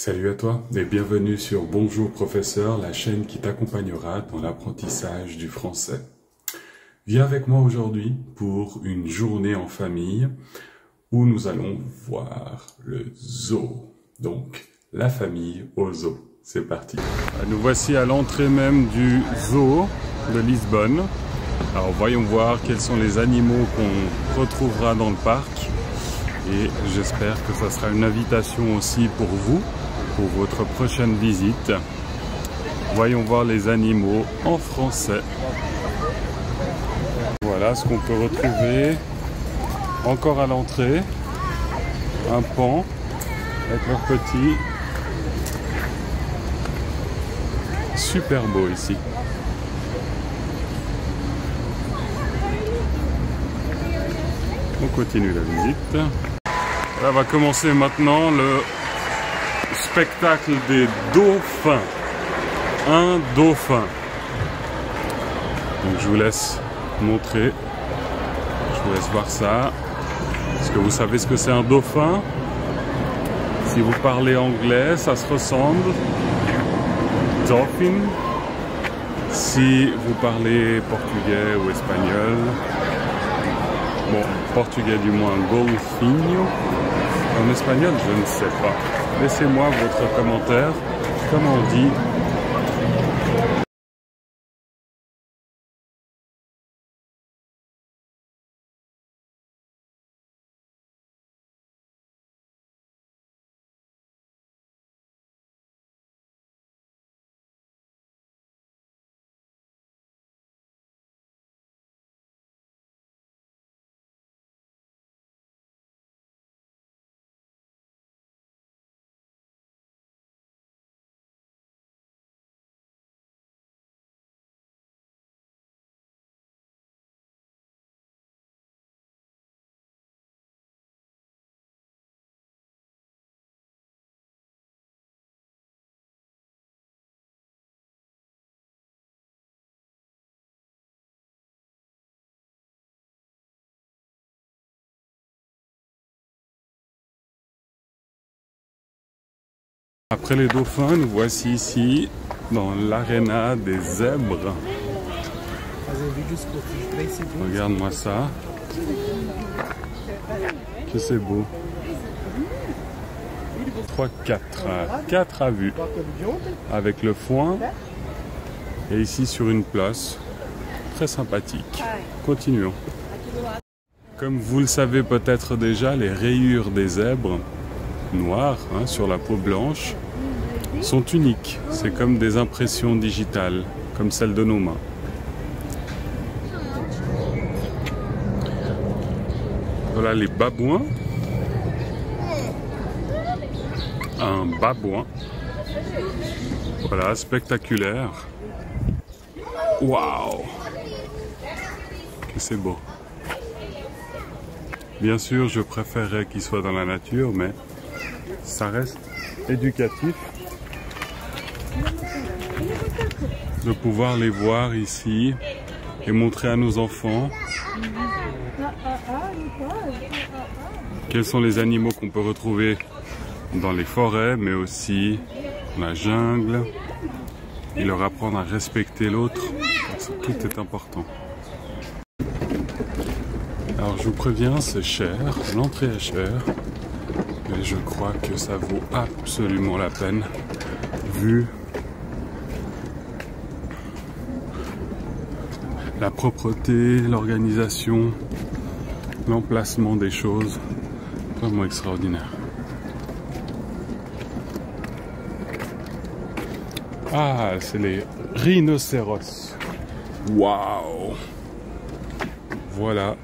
Salut à toi et bienvenue sur Bonjour Professeur, la chaîne qui t'accompagnera dans l'apprentissage du français. Viens avec moi aujourd'hui pour une journée en famille où nous allons voir le zoo. Donc, la famille au zoo. C'est parti. Nous voici à l'entrée même du zoo de Lisbonne. Alors voyons voir quels sont les animaux qu'on retrouvera dans le parc. Et j'espère que ça sera une invitation aussi pour vous, pour votre prochaine visite. Voyons voir les animaux en français. Voilà ce qu'on peut retrouver encore à l'entrée. Un pan avec leurs petits. Super beau ici. On continue la visite. Là va commencer maintenant le spectacle des dauphins. Un dauphin. Donc je vous laisse montrer. Je vous laisse voir ça. Est-ce que vous savez ce que c'est un dauphin? Si vous parlez anglais, ça se ressemble. Dolphin. Si vous parlez portugais ou espagnol, bon, portugais du moins, golfinho. En espagnol, je ne sais pas. Laissez-moi votre commentaire. Comment on dit? Après les dauphins, nous voici ici dans l'aréna des zèbres. Regarde-moi ça. Que c'est beau. 3, 4. 4 à vue. Avec le foin. Et ici sur une place. Très sympathique. Continuons. Comme vous le savez peut-être déjà, les rayures des zèbres noires, sur la peau blanche, sont uniques. C'est comme des impressions digitales, comme celles de nos mains. Voilà les babouins. Un babouin. Voilà, spectaculaire. Waouh! Que c'est beau. Bien sûr, je préférerais qu'ils soient dans la nature, mais ça reste éducatif de pouvoir les voir ici et montrer à nos enfants quels sont les animaux qu'on peut retrouver dans les forêts, mais aussi dans la jungle, et leur apprendre à respecter l'autre. Tout est important. Alors je vous préviens, c'est cher, l'entrée est chère, mais je crois que ça vaut absolument la peine, vu la propreté, l'organisation, l'emplacement des choses, vraiment extraordinaire. Ah, c'est les rhinocéros. Waouh! Voilà.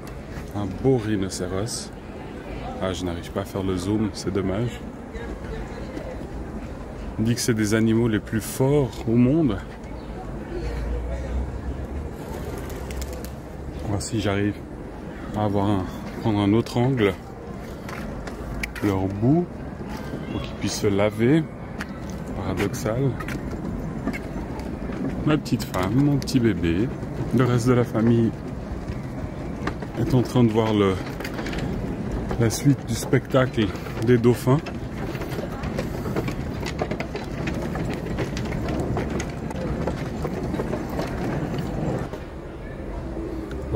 Un beau rhinocéros. Ah, je n'arrive pas à faire le zoom, c'est dommage. On dit que c'est des animaux les plus forts au monde. Voici, j'arrive à prendre un autre angle. Leur bout, pour qu'ils puissent se laver. Paradoxal. Ma petite femme, mon petit bébé, le reste de la famille est en train de voir la suite du spectacle des dauphins.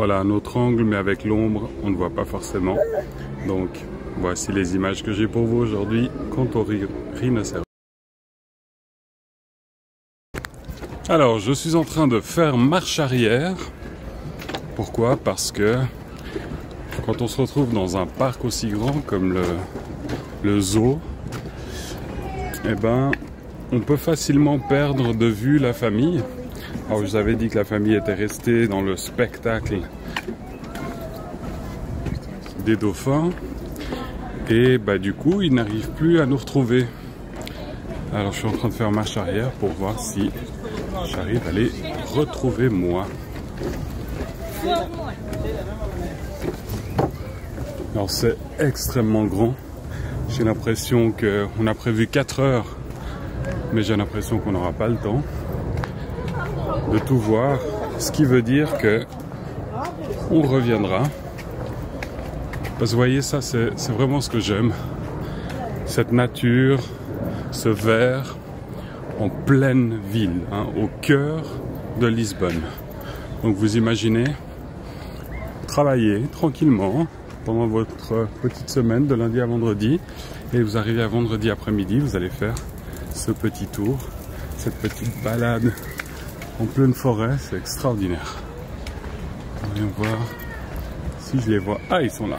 Voilà un autre angle, mais avec l'ombre, on ne voit pas forcément. Donc, voici les images que j'ai pour vous aujourd'hui quant au rhinocéros. Alors, je suis en train de faire marche arrière. Pourquoi? Parce que quand on se retrouve dans un parc aussi grand comme le zoo, eh ben, on peut facilement perdre de vue la famille. Alors, je vous avais dit que la famille était restée dans le spectacle des dauphins. Et bah, du coup, ils n'arrivent plus à nous retrouver. Alors, je suis en train de faire marche arrière pour voir si j'arrive à les retrouver moi. Alors c'est extrêmement grand. J'ai l'impression qu'on a prévu 4 heures, mais j'ai l'impression qu'on n'aura pas le temps de tout voir. Ce qui veut dire que on reviendra. Parce que vous voyez, ça c'est vraiment ce que j'aime. Cette nature, ce vert en pleine ville, hein, au cœur de Lisbonne. Donc vous imaginez travailler tranquillement pendant votre petite semaine de lundi à vendredi et vous arrivez à vendredi après-midi, vous allez faire ce petit tour, cette petite balade en pleine forêt, c'est extraordinaire. Voyons voir si je les vois. Ah, ils sont là.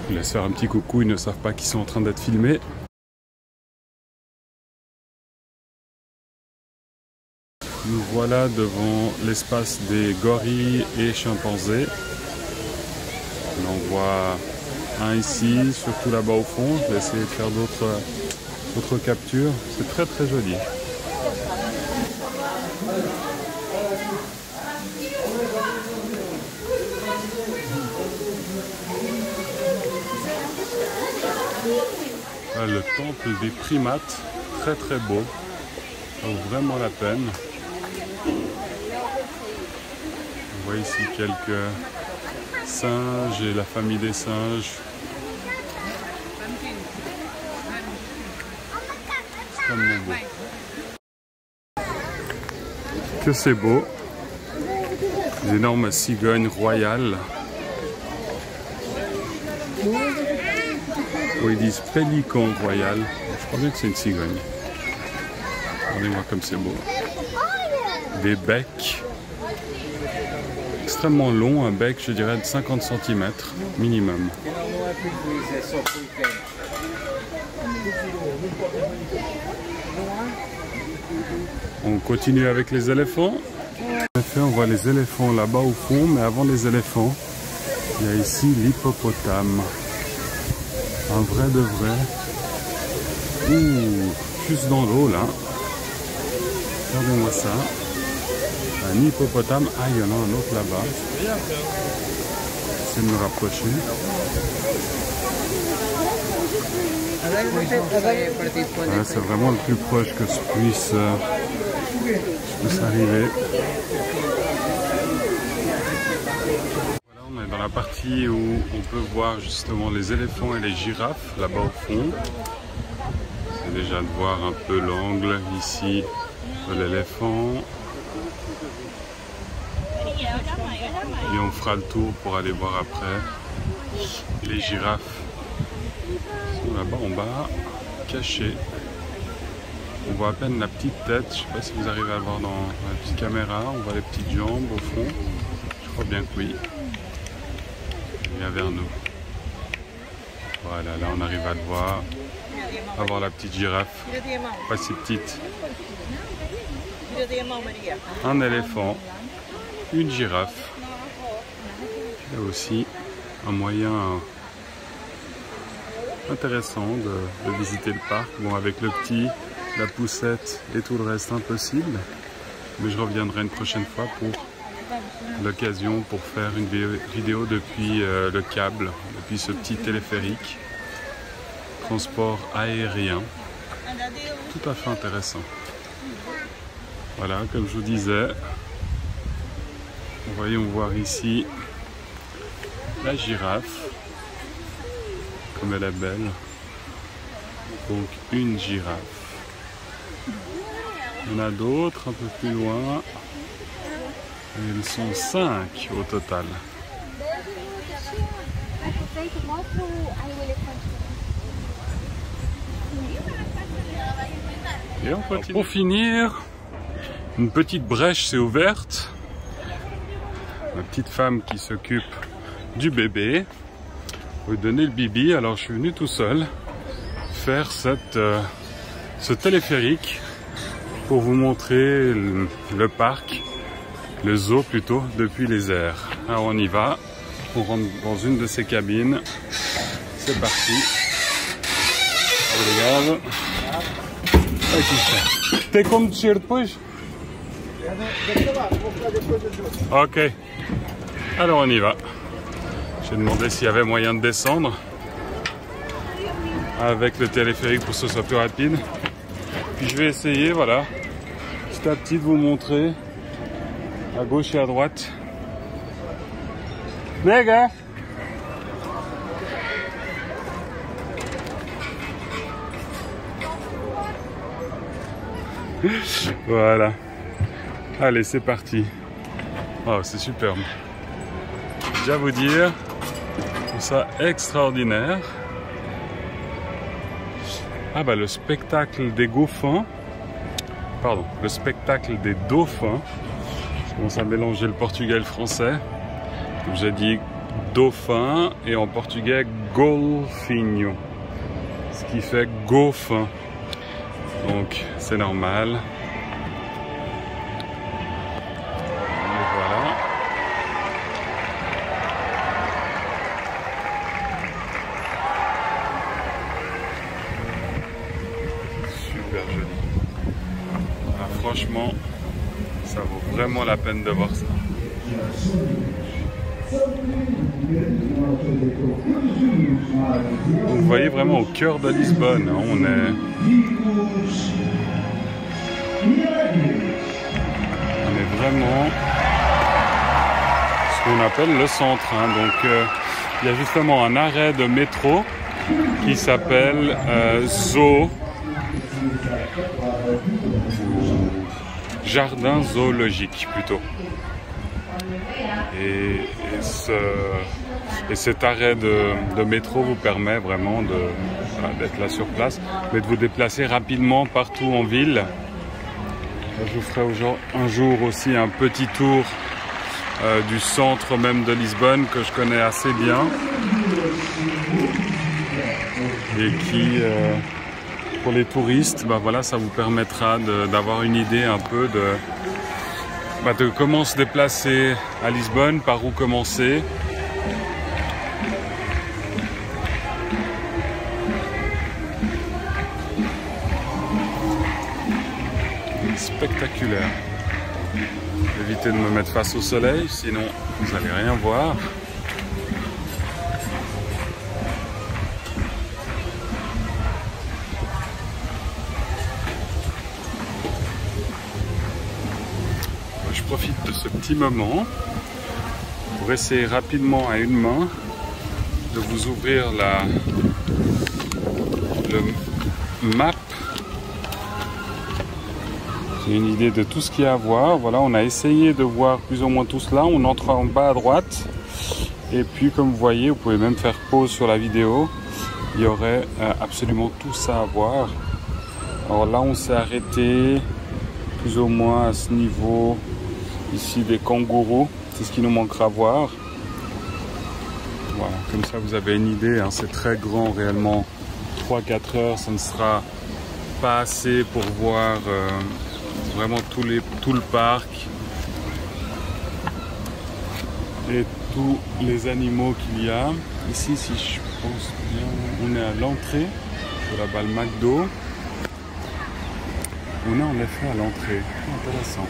Je laisse faire un petit coucou, ils ne savent pas qu'ils sont en train d'être filmés. Nous voilà devant l'espace des gorilles et chimpanzés. On en voit un ici, surtout là-bas au fond. Je vais essayer de faire d'autres captures. C'est très très joli. Là, le temple des primates, très très beau. Ça vaut vraiment la peine. On voit ici quelques singes et la famille des singes. C'est tellement beau. Que c'est beau. Des énormes cigognes royales. Où ils disent pélican royal. Je crois bien que c'est une cigogne. Regardez-moi comme c'est beau. Des becs extrêmement longs, un bec je dirais de 50 cm minimum. On continue avec les éléphants. En effet, on voit les éléphants là-bas au fond, mais avant les éléphants, il y a ici l'hippopotame. Un vrai de vrai. Ouh, juste dans l'eau là. Regardez-moi ça. Un hippopotame. Ah, il y en a un autre là-bas. J'essaie de me rapprocher. Voilà, c'est vraiment le plus proche que je puisse arriver. Voilà, on est dans la partie où on peut voir justement les éléphants et les girafes là-bas au fond. C'est déjà de voir un peu l'angle ici de l'éléphant. Et on fera le tour pour aller voir après les girafes. Ils sont là-bas en bas, cachés. On voit à peine la petite tête. Je ne sais pas si vous arrivez à le voir dans la petite caméra. On voit les petites jambes au fond. Je crois bien que oui. Il vient vers nous. Voilà, là on arrive à le voir. À voir la petite girafe. Pas si petite. Un éléphant. Une girafe. Et aussi un moyen intéressant de visiter le parc. Bon, avec le petit, la poussette et tout le reste impossible. Mais je reviendrai une prochaine fois pour l'occasion pour faire une vidéo depuis le câble, depuis ce petit téléphérique. Transport aérien. Tout à fait intéressant. Voilà, comme je vous disais. Voyons voir ici la girafe, comme elle est belle. Donc une girafe. Il y en a d'autres un peu plus loin. Ils sont 5 au total. Et on continue. Pour finir, une petite brèche s'est ouverte. Ma petite femme qui s'occupe du bébé veut donner le bibi, alors je suis venu tout seul faire ce téléphérique pour vous montrer le parc, le zoo plutôt, depuis les airs. Alors on y va, on rentre dans une de ces cabines, c'est parti. Obrigado. Tem como descer depois? Ok. Alors on y va. J'ai demandé s'il y avait moyen de descendre avec le téléphérique pour que ce soit plus rapide. Puis je vais essayer, voilà, petit à petit de vous montrer à gauche et à droite. Mega! Voilà. Allez, c'est parti. Oh, c'est superbe. Déjà vous dire, je trouve ça extraordinaire. Ah bah le spectacle des dauphins. Pardon, le spectacle des dauphins. Je commence à mélanger le portugais et le français. J'ai dit dauphin et en portugais golfinho. Ce qui fait gaufin. Donc c'est normal. Et voilà. Super joli. Ah, franchement, ça vaut vraiment la peine de voir ça. Vous voyez vraiment au cœur de Lisbonne, hein, on est vraiment ce qu'on appelle le centre. Hein. Donc il y a justement un arrêt de métro qui s'appelle Zoo. Jardin zoologique plutôt. Et cet arrêt de métro vous permet vraiment d'être là sur place, mais de vous déplacer rapidement partout en ville. Je vous ferai un jour aussi un petit tour du centre même de Lisbonne que je connais assez bien et qui, pour les touristes, bah voilà, ça vous permettra d'avoir une idée un peu de comment se déplacer à Lisbonne, par où commencer. Spectaculaire. Évitez de me mettre face au soleil, sinon vous n'allez rien voir. Je profite de ce petit moment pour essayer rapidement à une main de vous ouvrir le map. J'ai une idée de tout ce qu'il y a à voir. Voilà, on a essayé de voir plus ou moins tout cela. On entre en bas à droite. Et puis, comme vous voyez, vous pouvez même faire pause sur la vidéo. Il y aurait absolument tout ça à voir. Alors là, on s'est arrêté plus ou moins à ce niveau ici des kangourous. C'est ce qui nous manquera à voir. Voilà, comme ça vous avez une idée. Hein, c'est très grand réellement. 3-4 heures, ça ne sera pas assez pour voir vraiment tout le parc et tous les animaux qu'il y a. Ici, si je pense bien, on est à l'entrée. Je vois là-bas le McDo. On est en effet à l'entrée. Intéressant.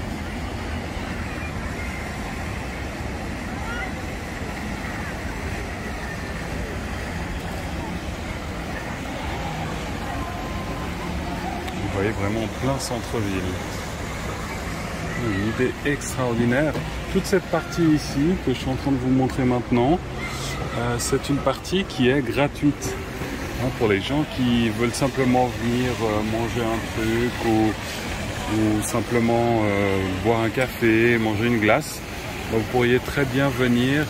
Vous voyez vraiment plein centre-ville. Une idée extraordinaire. Toute cette partie ici que je suis en train de vous montrer maintenant, c'est une partie qui est gratuite. Hein, pour les gens qui veulent simplement venir manger un truc ou simplement boire un café, manger une glace. Donc, vous pourriez très bien venir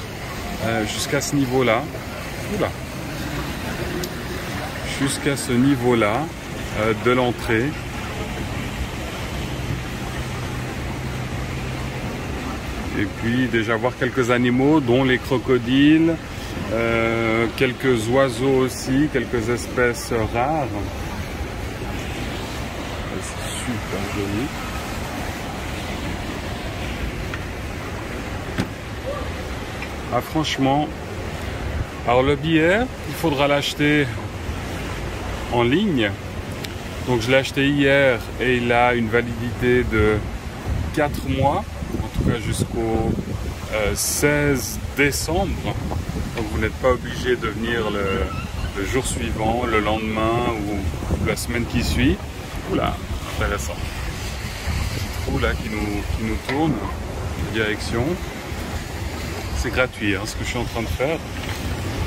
jusqu'à ce niveau-là. Oula. Jusqu'à ce niveau-là de l'entrée. Et puis déjà voir quelques animaux, dont les crocodiles, quelques oiseaux aussi, quelques espèces rares. C'est super joli. Ah, franchement, alors le billet, il faudra l'acheter en ligne. Donc je l'ai acheté hier et il a une validité de 4 mois. En tout cas jusqu'au 16 décembre. Donc vous n'êtes pas obligé de venir le jour suivant, le lendemain ou la semaine qui suit. Oula, intéressant. Petit trou là qui nous tourne en direction. C'est gratuit ce que je suis en train de faire.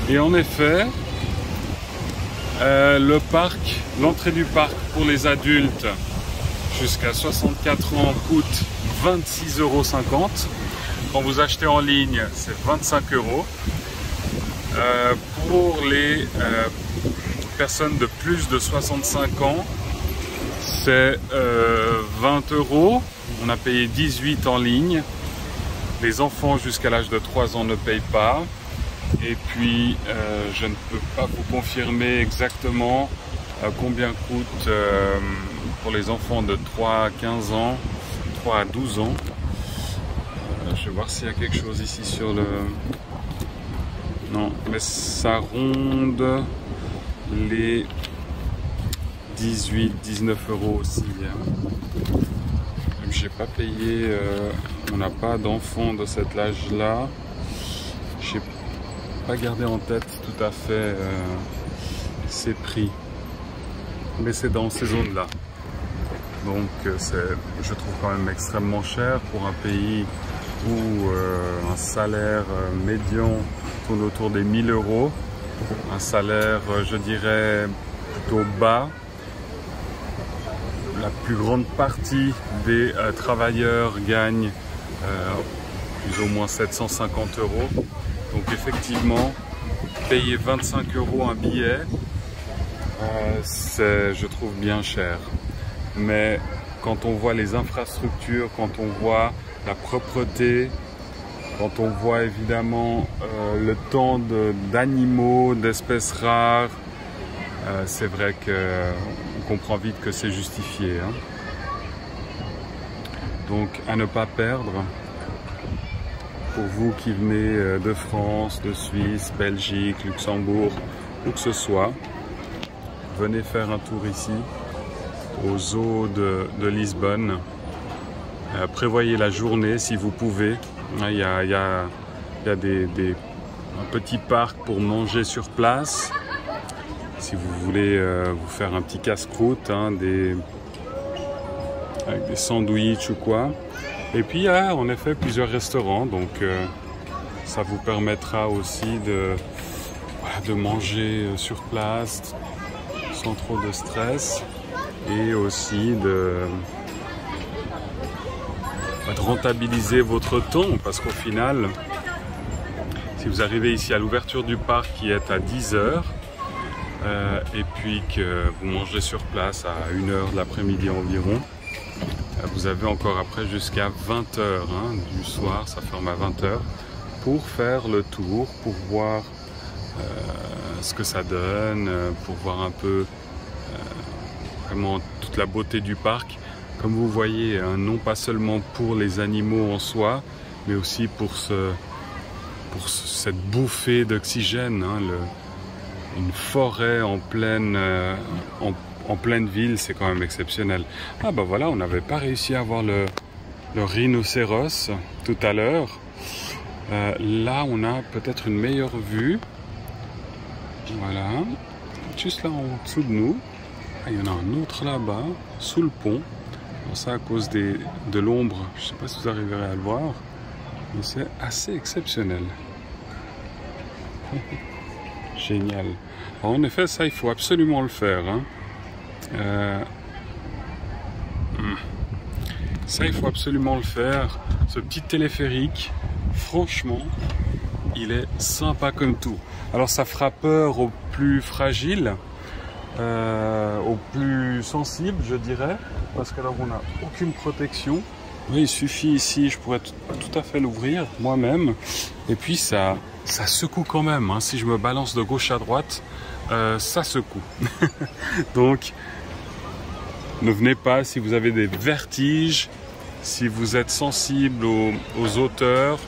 Et en effet, le parc, l'entrée du parc pour les adultes jusqu'à 64 ans coûte 26,50 €. Quand vous achetez en ligne, c'est 25 €. Pour les personnes de plus de 65 ans, c'est 20 €. On a payé 18 € en ligne. Les enfants jusqu'à l'âge de 3 ans ne payent pas. Et puis, je ne peux pas vous confirmer exactement combien coûte pour les enfants de 3 à 15 ans. 3 à 12 ans. Je vais voir s'il y a quelque chose ici sur le... Non, mais ça ronde les 18-19 € aussi. Même j'ai pas payé, on n'a pas d'enfants de cet âge-là. J'ai pas gardé en tête tout à fait ces prix. Mais c'est dans ces zones-là. Donc je trouve quand même extrêmement cher pour un pays où un salaire médian tourne autour des 1000 €. Un salaire, je dirais, plutôt bas. La plus grande partie des travailleurs gagnent plus ou moins 750 €. Donc effectivement, payer 25 € un billet, c'est, je trouve, bien cher. Mais quand on voit les infrastructures, quand on voit la propreté, quand on voit évidemment le temps d'animaux, d'espèces rares, c'est vrai qu'on comprend vite que c'est justifié. Donc à ne pas perdre, pour vous qui venez de France, de Suisse, Belgique, Luxembourg, où que ce soit, venez faire un tour ici, au zoo de Lisbonne. Prévoyez la journée si vous pouvez. Il y a un petit parc pour manger sur place. Si vous voulez vous faire un petit casse-croûte, avec des sandwichs ou quoi. Et puis il y a en effet plusieurs restaurants, donc ça vous permettra aussi de manger sur place sans trop de stress. Et aussi de rentabiliser votre temps, parce qu'au final, si vous arrivez ici à l'ouverture du parc qui est à 10 h, et puis que vous mangez sur place à 1 h de l'après-midi environ, vous avez encore après jusqu'à 20 h du soir, ça ferme à 20 h, pour faire le tour, pour voir ce que ça donne, pour voir un peu vraiment toute la beauté du parc. Comme vous voyez, non pas seulement pour les animaux en soi, mais aussi pour cette bouffée d'oxygène. Une forêt en pleine ville, c'est quand même exceptionnel. Ah bah voilà, on n'avait pas réussi à voir le rhinocéros tout à l'heure. Là, on a peut-être une meilleure vue. Voilà, juste là en dessous de nous. Ah, il y en a un autre là-bas, sous le pont. Alors ça à cause de l'ombre, je ne sais pas si vous arriverez à le voir, mais c'est assez exceptionnel. Génial. Alors, en effet, ça, il faut absolument le faire. Ça, il faut absolument le faire. Ce petit téléphérique franchement, il est sympa comme tout. Alors ça fera peur aux plus fragiles, aux plus sensibles, je dirais, parce que là on n'a aucune protection. Oui, il suffit ici, je pourrais tout à fait l'ouvrir moi-même. Et puis ça secoue quand même, hein. Si je me balance de gauche à droite, ça secoue. Donc, ne venez pas si vous avez des vertiges, si vous êtes sensible aux hauteurs.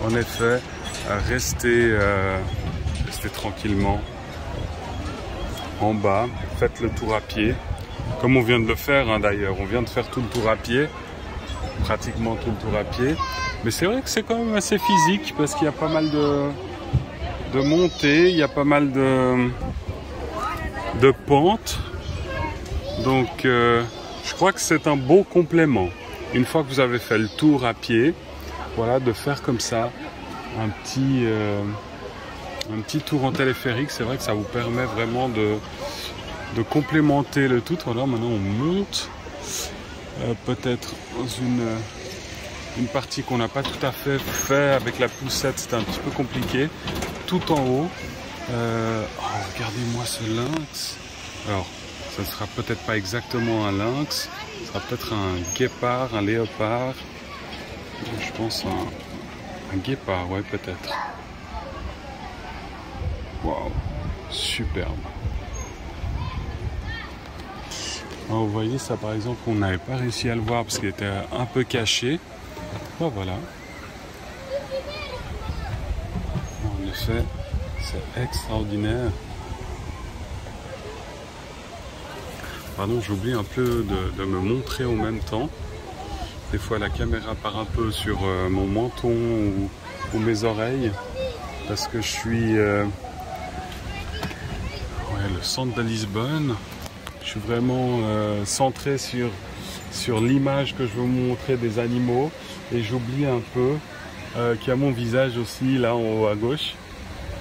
En effet, restez tranquillement en bas, faites le tour à pied. Comme on vient de le faire, hein, d'ailleurs, on vient de faire tout le tour à pied, pratiquement tout le tour à pied. Mais c'est vrai que c'est quand même assez physique parce qu'il y a pas mal de montées, il y a pas mal de pentes. Donc, je crois que c'est un beau complément. Une fois que vous avez fait le tour à pied, voilà, de faire comme ça un petit tour en téléphérique, c'est vrai que ça vous permet vraiment de complémenter le tout. Voilà, maintenant on monte peut-être dans une partie qu'on n'a pas tout à fait avec la poussette, c'était un petit peu compliqué. Tout en haut, regardez-moi ce lynx. Alors, ça ne sera peut-être pas exactement un lynx, ce sera peut-être un guépard, un léopard. Je pense un guépard, ouais, peut-être. Waouh, superbe. Alors, vous voyez ça par exemple, on n'avait pas réussi à le voir parce qu'il était un peu caché. Oh, voilà. En effet, c'est extraordinaire. Pardon, j'oublie un peu de me montrer en même temps. Des fois la caméra part un peu sur mon menton ou mes oreilles parce que je suis le centre de Lisbonne. Je suis vraiment centré sur l'image que je veux vous montrer des animaux et j'oublie un peu qu'il y a mon visage aussi là en haut à gauche.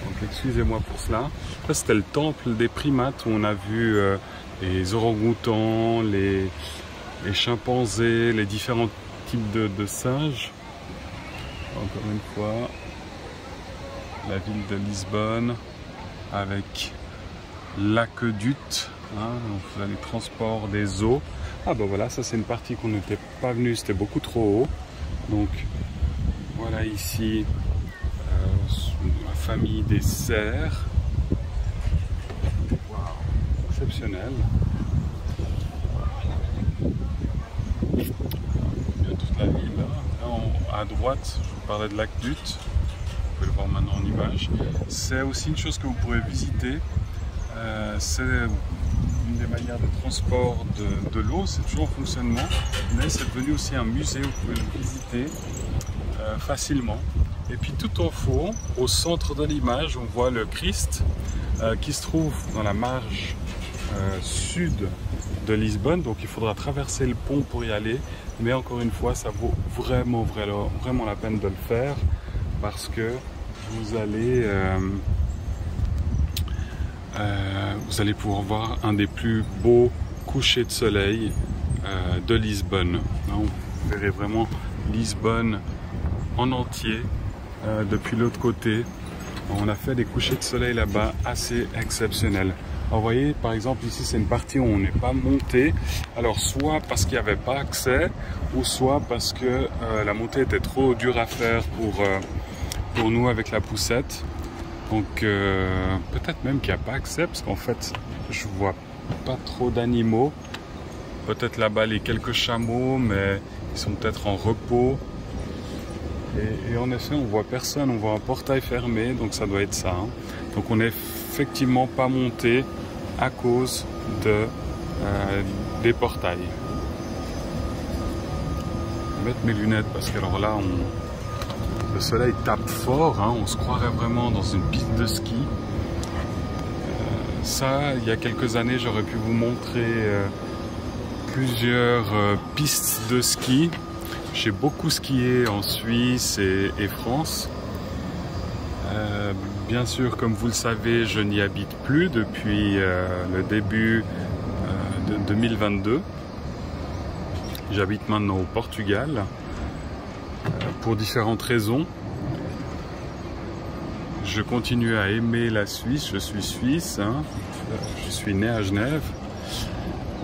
Donc excusez-moi pour cela. Ça c'était le temple des primates où on a vu les orang-outans, les chimpanzés, les différents types de singes. Encore une fois, la ville de Lisbonne avec l'aqueduc, hein, les transports des eaux. Ah ben voilà, ça c'est une partie qu'on n'était pas venu, c'était beaucoup trop haut. Donc voilà ici la famille des cerfs. Wow, exceptionnel. Toute la ville là. À droite, je vous parlais de l'aqueduc, vous pouvez le voir maintenant en image. C'est aussi une chose que vous pourrez visiter. C'est une des manières de transport de l'eau, c'est toujours en fonctionnement, mais c'est devenu aussi un musée où vous pouvez le visiter facilement. Et puis tout en fond, au centre de l'image, on voit le Christ qui se trouve dans la marge sud de Lisbonne, donc il faudra traverser le pont pour y aller, mais encore une fois ça vaut vraiment la peine de le faire parce que vous allez pouvoir voir un des plus beaux couchers de soleil de Lisbonne. Vous verrez vraiment Lisbonne en entier depuis l'autre côté. On a fait des couchers de soleil là-bas assez exceptionnels. Alors, vous voyez, par exemple, ici, c'est une partie où on n'est pas monté. Alors, soit parce qu'il n'y avait pas accès, ou soit parce que la montée était trop dure à faire pour nous avec la poussette. Donc, peut-être même qu'il n'y a pas accès, parce qu'en fait, je vois pas trop d'animaux. Peut-être là-bas, les quelques chameaux, mais ils sont peut-être en repos. Et en effet, on voit personne, on voit un portail fermé, donc ça doit être ça. Hein. Donc, on n'est effectivement pas monté à cause des portails. Je vais mettre mes lunettes parce que alors là, le soleil tape fort, hein, on se croirait vraiment dans une piste de ski. Ça, il y a quelques années, j'aurais pu vous montrer plusieurs pistes de ski. J'ai beaucoup skié en Suisse et France. Bien sûr, comme vous le savez, je n'y habite plus depuis le début de 2022. J'habite maintenant au Portugal. pour différentes raisons. Je continue à aimer la Suisse, je suis suisse, hein. Je suis né à Genève,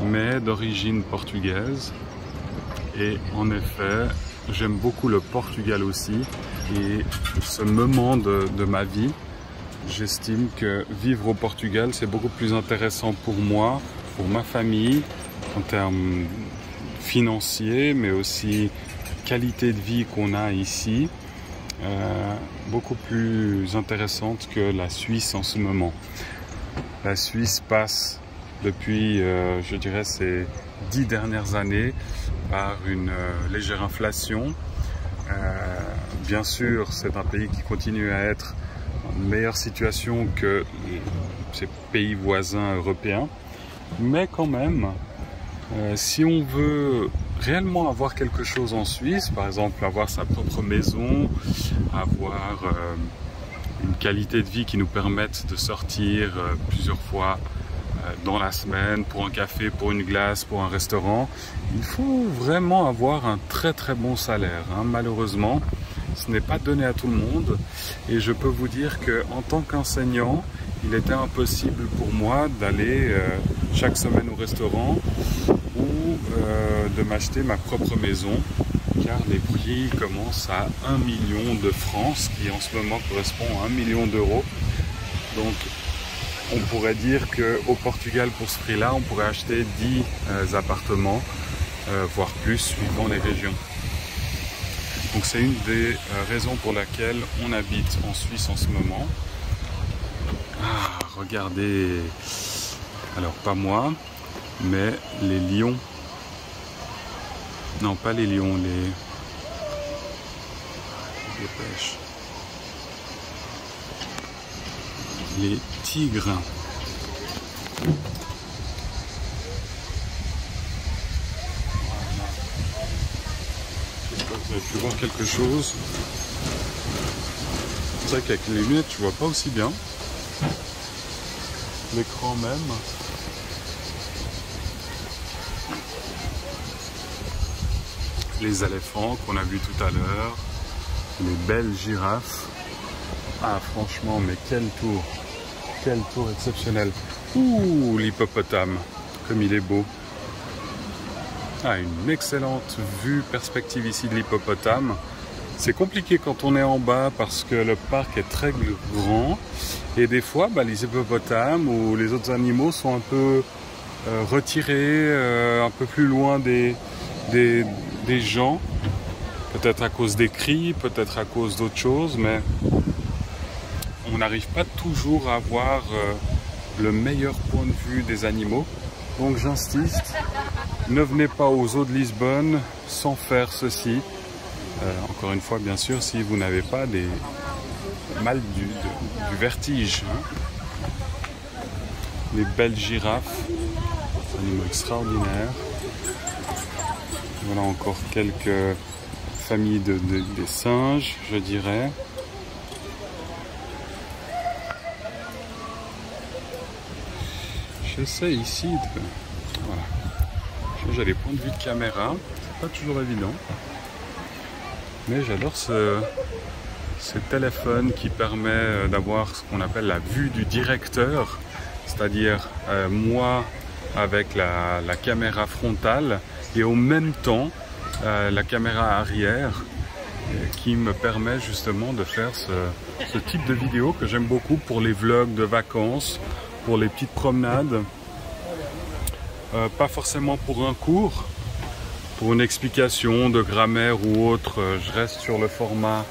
mais d'origine portugaise. Et en effet, j'aime beaucoup le Portugal aussi. Et ce moment de ma vie, j'estime que vivre au Portugal, c'est beaucoup plus intéressant pour moi, pour ma famille, en termes financiers, mais aussi qualité de vie qu'on a ici, beaucoup plus intéressante que la Suisse en ce moment. La Suisse passe depuis, je dirais, ces 10 dernières années par une légère inflation. Bien sûr, c'est un pays qui continue à être en meilleure situation que ses pays voisins européens. Mais quand même, si on veut réellement avoir quelque chose en Suisse, par exemple avoir sa propre maison, avoir une qualité de vie qui nous permette de sortir plusieurs fois dans la semaine pour un café, pour une glace, pour un restaurant, il faut vraiment avoir un très très bon salaire, hein. Malheureusement, ce n'est pas donné à tout le monde et je peux vous dire qu'en tant qu'enseignant, il était impossible pour moi d'aller chaque semaine au restaurant ou de m'acheter ma propre maison, car les prix commencent à 1 million de francs, ce qui en ce moment correspond à 1 million d'euros. Donc on pourrait dire qu'au Portugal, pour ce prix-là, on pourrait acheter 10 appartements, voire plus, suivant les régions. Donc c'est une des raisons pour laquelle on habite en Suisse en ce moment. Ah, regardez, alors pas moi, mais les lions. Non, pas les lions, les pêches. Les tigres. J'espère que vous avez pu voir quelque chose. C'est vrai qu'avec les lunettes, tu vois pas aussi bien. L'écran même. Les éléphants qu'on a vus tout à l'heure. Les belles girafes. Ah franchement, mais quel tour! Quel tour exceptionnel! Ouh, l'hippopotame, comme il est beau! Ah, une excellente vue, perspective ici de l'hippopotame. C'est compliqué quand on est en bas parce que le parc est très grand et des fois les hippopotames ou les autres animaux sont un peu retirés, un peu plus loin des gens, peut-être à cause des cris, peut-être à cause d'autres choses, mais on n'arrive pas toujours à avoir le meilleur point de vue des animaux. Donc j'insiste, ne venez pas aux eaux de Lisbonne sans faire ceci. Encore une fois, bien sûr, si vous n'avez pas des mal du vertige. Hein. Les belles girafes, animaux extraordinaires. Voilà encore quelques familles des singes, je dirais. J'essaie ici de... Voilà. J'ai les points de vue de caméra, c'est pas toujours évident. Mais j'adore ce téléphone qui permet d'avoir ce qu'on appelle la vue du directeur. C'est-à-dire moi avec la caméra frontale et en même temps la caméra arrière qui me permet justement de faire ce type de vidéo que j'aime beaucoup pour les vlogs de vacances, pour les petites promenades, pas forcément pour un cours, pour une explication de grammaire ou autre, je reste sur le format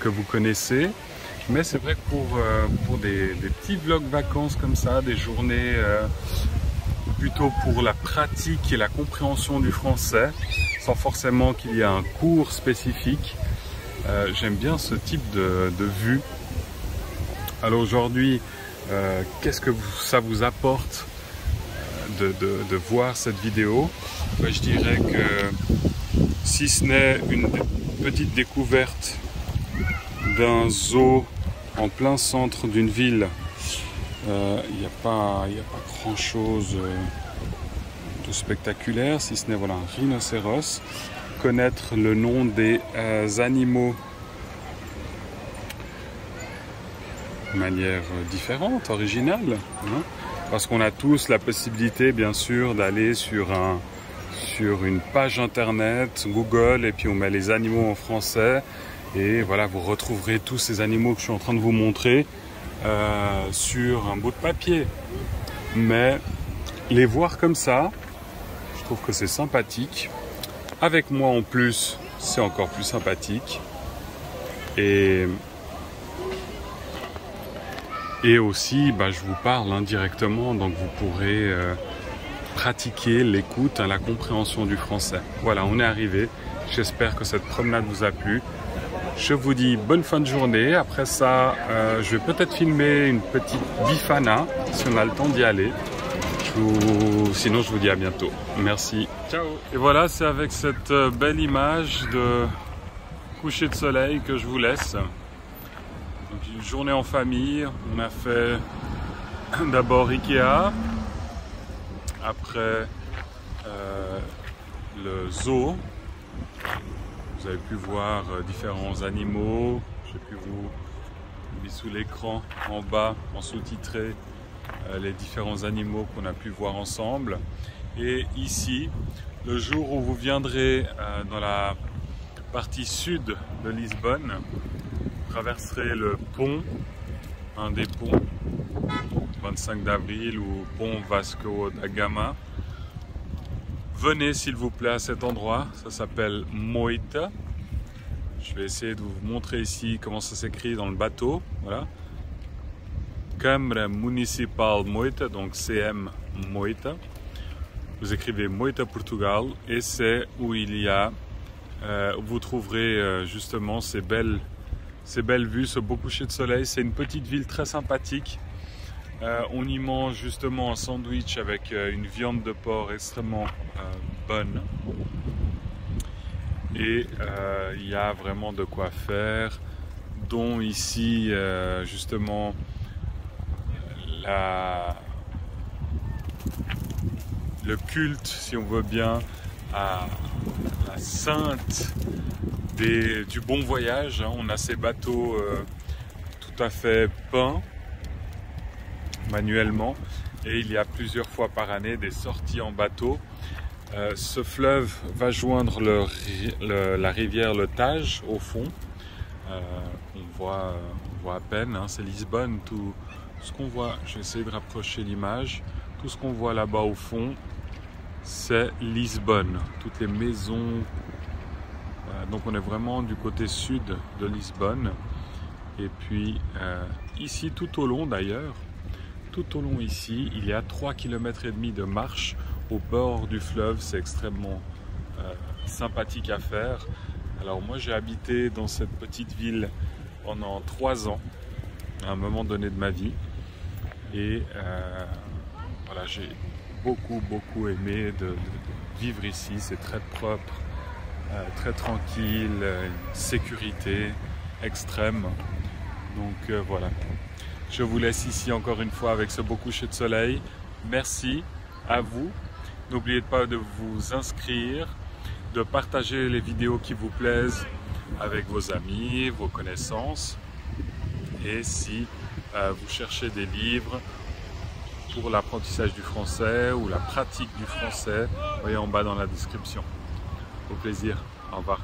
que vous connaissez. Mais c'est vrai que pour des petits vlogs vacances comme ça, des journées plutôt pour la pratique et la compréhension du français, sans forcément qu'il y ait un cours spécifique, j'aime bien ce type de vue. Alors aujourd'hui, qu'est-ce que ça vous apporte de voir cette vidéo? Je dirais que si ce n'est une petite découverte d'un zoo en plein centre d'une ville, il n'y a pas grand chose de spectaculaire, si ce n'est voilà, un rhinocéros. Connaître le nom des animaux de manière différente, originale, hein, parce qu'on a tous la possibilité bien sûr d'aller sur une page internet Google et puis on met les animaux en français et voilà, vous retrouverez tous ces animaux que je suis en train de vous montrer sur un bout de papier. Mais les voir comme ça, je trouve que c'est sympathique. Avec moi en plus, c'est encore plus sympathique. Et aussi, je vous parle indirectement, donc vous pourrez pratiquer l'écoute, la compréhension du français. Voilà, on est arrivé. J'espère que cette promenade vous a plu. Je vous dis bonne fin de journée. Après ça, je vais peut-être filmer une petite bifana, si on a le temps d'y aller. Sinon, je vous dis à bientôt. Merci. Ciao. Et voilà, c'est avec cette belle image de coucher de soleil que je vous laisse. Donc, une journée en famille. On a fait d'abord Ikea. Après, le zoo. Vous avez pu voir différents animaux. J'ai pu vous mettre sous l'écran en bas, en sous-titré, les différents animaux qu'on a pu voir ensemble. Et ici, le jour où vous viendrez dans la partie sud de Lisbonne, vous traverserez le pont, un des ponts, 25 d'avril ou pont Vasco da Gama. Venez s'il vous plaît à cet endroit, ça s'appelle Moita. Je vais essayer de vous montrer ici comment ça s'écrit dans le bateau. Voilà. Câmara Municipal Moita, donc CM Moita. Vous écrivez Moita Portugal et c'est où il y a, vous trouverez justement ces belles vues, ce beau coucher de soleil. C'est une petite ville très sympathique. On y mange justement un sandwich avec une viande de porc extrêmement bonne. Et il y a vraiment de quoi faire, dont ici justement le culte, si on veut bien, à la sainte du bon voyage. On a ces bateaux tout à fait peints manuellement et il y a plusieurs fois par année des sorties en bateau. Ce fleuve va joindre la rivière le Tage au fond. On voit à peine, hein, c'est Lisbonne. Tout ce qu'on voit, je vais essayer de rapprocher l'image, tout ce qu'on voit là-bas au fond, c'est Lisbonne. Toutes les maisons, donc on est vraiment du côté sud de Lisbonne. Et puis ici tout au long d'ailleurs, tout au long ici, il y a 3,5 km de marche au bord du fleuve. C'est extrêmement sympathique à faire. Alors moi j'ai habité dans cette petite ville pendant 3 ans, à un moment donné de ma vie. Et voilà, j'ai beaucoup aimé de vivre ici. C'est très propre, très tranquille, une sécurité extrême. Donc voilà. Je vous laisse ici encore une fois avec ce beau coucher de soleil. Merci à vous. N'oubliez pas de vous inscrire, de partager les vidéos qui vous plaisent avec vos amis, vos connaissances. Et si vous cherchez des livres pour l'apprentissage du français ou la pratique du français, voyez en bas dans la description. Au plaisir. Au revoir.